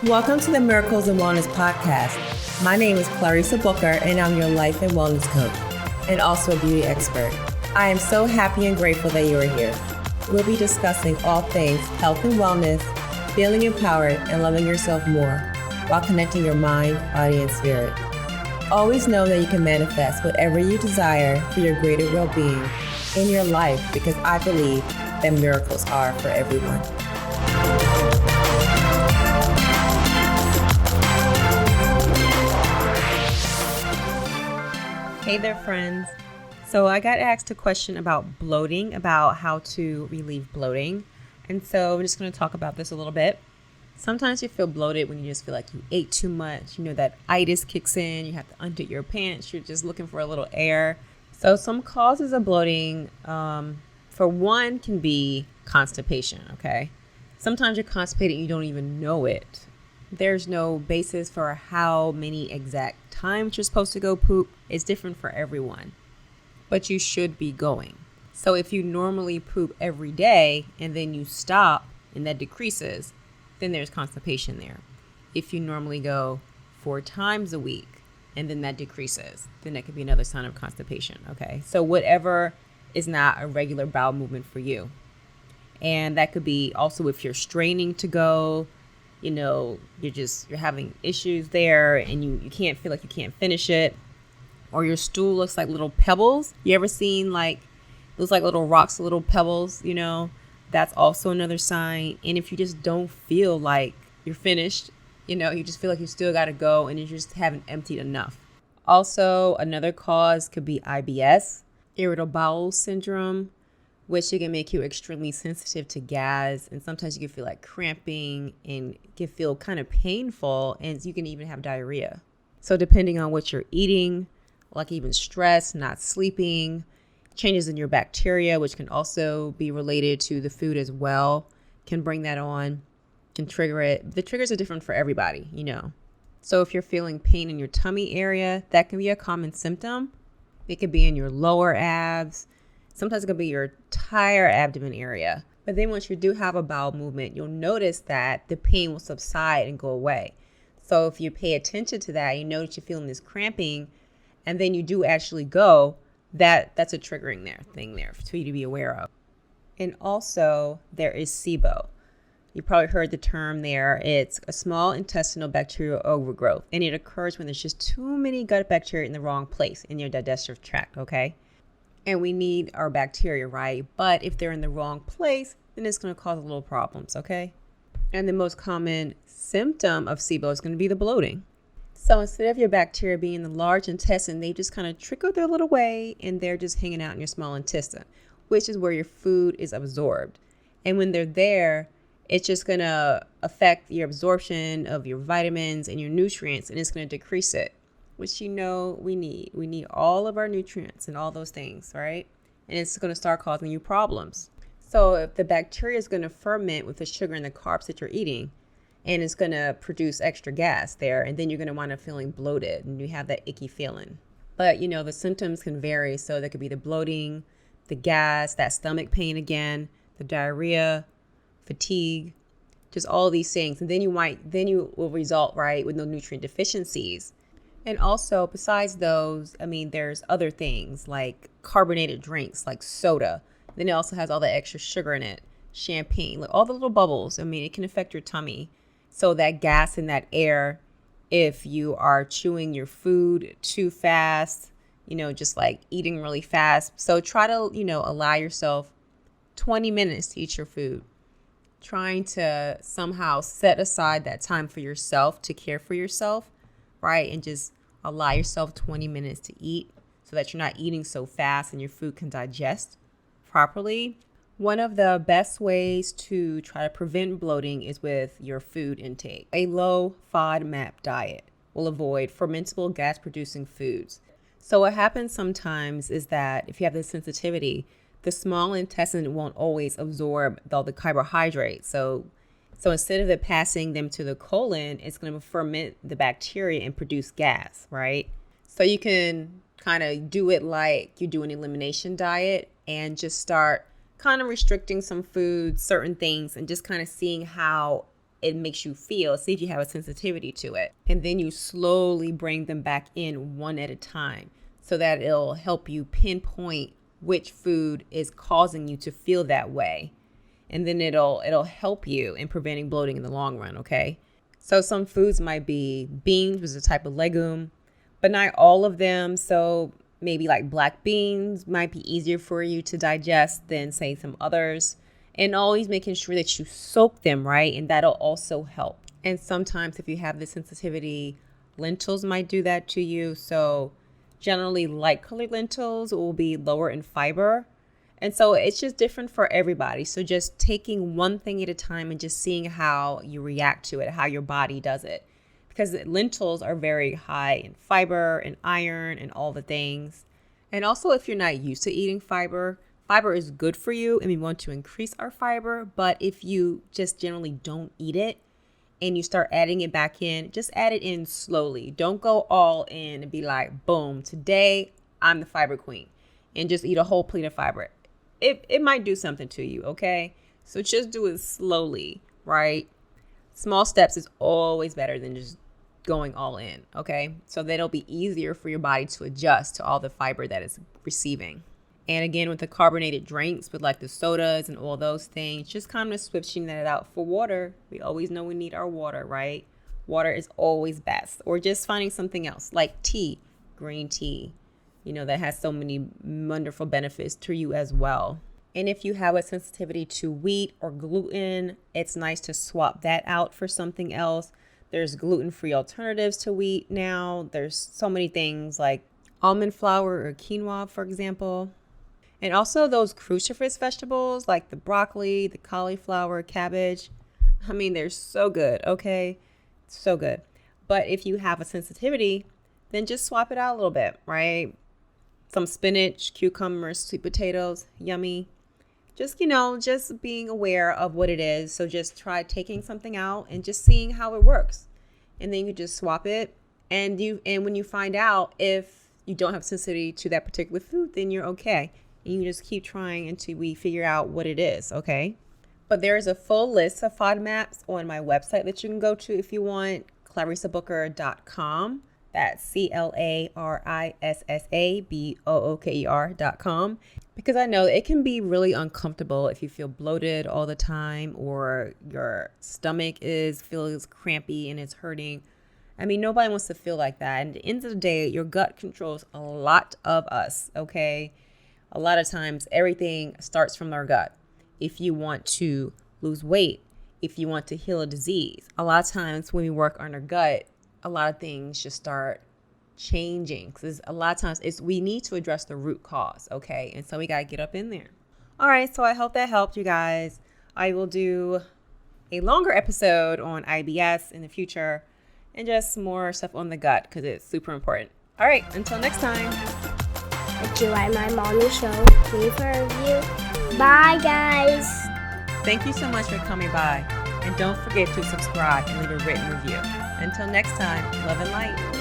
Welcome to the Miracles and Wellness Podcast. My name is Clarissa Booker, and I'm your life and wellness coach, and also a beauty expert. I am so happy and grateful that you are here. We'll be discussing all things health and wellness, feeling empowered, and loving yourself more, while connecting your mind, body, and spirit. Always know that you can manifest whatever you desire for your greater well-being in your life, because I believe that miracles are for everyone. Hey there, friends. So I got asked a question about bloating, about how to relieve bloating. And so I'm just going to talk about this a little bit. Sometimes you feel bloated when you just feel like you ate too much. You know, that itis kicks in. You have to undo your pants. You're just looking for a little air. So some causes of bloating, for one, can be constipation, okay? Sometimes you're constipated and you don't even know it. There's no basis for how many exact times you're supposed to go poop. It's different for everyone, but you should be going. So if you normally poop every day and then you stop and that decreases, then there's constipation there. If you normally go 4 times a week and then that decreases, then that could be another sign of constipation, okay? So whatever is not a regular bowel movement for you. And that could be also if you're straining to go, you know, you're having issues there and you can't feel like you can't finish it, or your stool looks like little pebbles. You ever seen looks like little rocks, little pebbles, you know, that's also another sign. And if you just don't feel like you're finished, you know, you just feel like you still got to go and you just haven't emptied enough. Also, another cause could be IBS, irritable bowel syndrome, which it can make you extremely sensitive to gas. And sometimes you can feel like cramping and can feel kind of painful. And you can even have diarrhea. So depending on what you're eating, like even stress, not sleeping, changes in your bacteria, which can also be related to the food as well, can bring that on, can trigger it. The triggers are different for everybody, you know. So if you're feeling pain in your tummy area, that can be a common symptom. It could be in your lower abs. Sometimes it could be your entire abdomen area. But then once you do have a bowel movement, you'll notice that the pain will subside and go away. So if you pay attention to that, you notice you're feeling this cramping, and then you do actually go, that's a triggering thing there for you to be aware of. And also there is SIBO. You probably heard the term there. It's a small intestinal bacterial overgrowth, and it occurs when there's just too many gut bacteria in the wrong place in your digestive tract, okay? And we need our bacteria, right? But if they're in the wrong place, then it's going to cause a little problems, okay? And the most common symptom of SIBO is going to be the bloating. So instead of your bacteria being in the large intestine, they just kind of trickle their little way and they're just hanging out in your small intestine, which is where your food is absorbed. And when they're there, it's just going to affect your absorption of your vitamins and your nutrients, and it's going to decrease it, which you know we need. We need all of our nutrients and all those things, right? And it's going to start causing you problems. So if the bacteria is going to ferment with the sugar and the carbs that you're eating, and it's going to produce extra gas there, and then you're going to wind up feeling bloated and you have that icky feeling. But, you know, the symptoms can vary. So there could be the bloating, the gas, that stomach pain again, the diarrhea, fatigue, just all these things. And then you will result, right, with no nutrient deficiencies. And also, besides those, I mean, there's other things like carbonated drinks, like soda. Then it also has all the extra sugar in it, champagne, like all the little bubbles. I mean, it can affect your tummy. So that gas in that air, if you are chewing your food too fast, you know, just like eating really fast. So try to, you know, allow yourself 20 minutes to eat your food. Trying to somehow set aside that time for yourself to care for yourself, right? And just allow yourself 20 minutes to eat so that you're not eating so fast and your food can digest properly. One of the best ways to try to prevent bloating is with your food intake. A low FODMAP diet will avoid fermentable gas-producing foods. So what happens sometimes is that if you have this sensitivity, the small intestine won't always absorb all the carbohydrates. So instead of it passing them to the colon, it's going to ferment the bacteria and produce gas, right? So you can kind of do it like you do an elimination diet and just start kind of restricting some foods, certain things, and just kind of seeing how it makes you feel, see if you have a sensitivity to it. And then you slowly bring them back in one at a time so that it'll help you pinpoint which food is causing you to feel that way. And then it'll help you in preventing bloating in the long run, okay? So some foods might be beans, which is a type of legume, but not all of them. So maybe like black beans might be easier for you to digest than, say, some others. And always making sure that you soak them, right? And that'll also help. And sometimes if you have this sensitivity, lentils might do that to you. So generally light colored lentils will be lower in fiber. And so it's just different for everybody. So just taking one thing at a time and just seeing how you react to it, how your body does it. Because lentils are very high in fiber and iron and all the things. And also if you're not used to eating fiber, fiber is good for you and we want to increase our fiber. But if you just generally don't eat it and you start adding it back in, just add it in slowly. Don't go all in and be like, boom, today I'm the fiber queen and just eat a whole plate of fiber. It might do something to you, okay? So just do it slowly, right? Small steps is always better than just going all in, okay? So that it'll be easier for your body to adjust to all the fiber that it's receiving. And again, with the carbonated drinks, with like the sodas and all those things, just kind of switching that out for water. We always know we need our water, right? Water is always best. Or just finding something else like tea, green tea, that has so many wonderful benefits to you as well. And if you have a sensitivity to wheat or gluten, it's nice to swap that out for something else. There's gluten-free alternatives to wheat now. There's so many things like almond flour or quinoa, for example. And also those cruciferous vegetables like the broccoli, the cauliflower, cabbage. I mean, they're so good, okay? So good. But if you have a sensitivity, then just swap it out a little bit, right? Some spinach, cucumbers, sweet potatoes, yummy. Just, just being aware of what it is. So just try taking something out and just seeing how it works. And then you just swap it. And when you find out if you don't have sensitivity to that particular food, then you're okay. And you just keep trying until we figure out what it is, okay? But there is a full list of FODMAPs on my website that you can go to if you want, clarisabooker.com. That's CLARISSABOOKER.com. Because I know it can be really uncomfortable if you feel bloated all the time or your stomach feels crampy and it's hurting. I mean, nobody wants to feel like that. And at the end of the day, your gut controls a lot of us, okay? A lot of times, everything starts from our gut. If you want to lose weight, if you want to heal a disease, a lot of times when we work on our gut, a lot of things just start changing. Because a lot of times we need to address the root cause, okay? And so we got to get up in there. All right, so I hope that helped you guys. I will do a longer episode on IBS in the future and just more stuff on the gut because it's super important. All right, until next time. Did you like my morning show? Leave a review. Bye, guys. Thank you so much for coming by. And don't forget to subscribe and leave a written review. Until next time, love and light.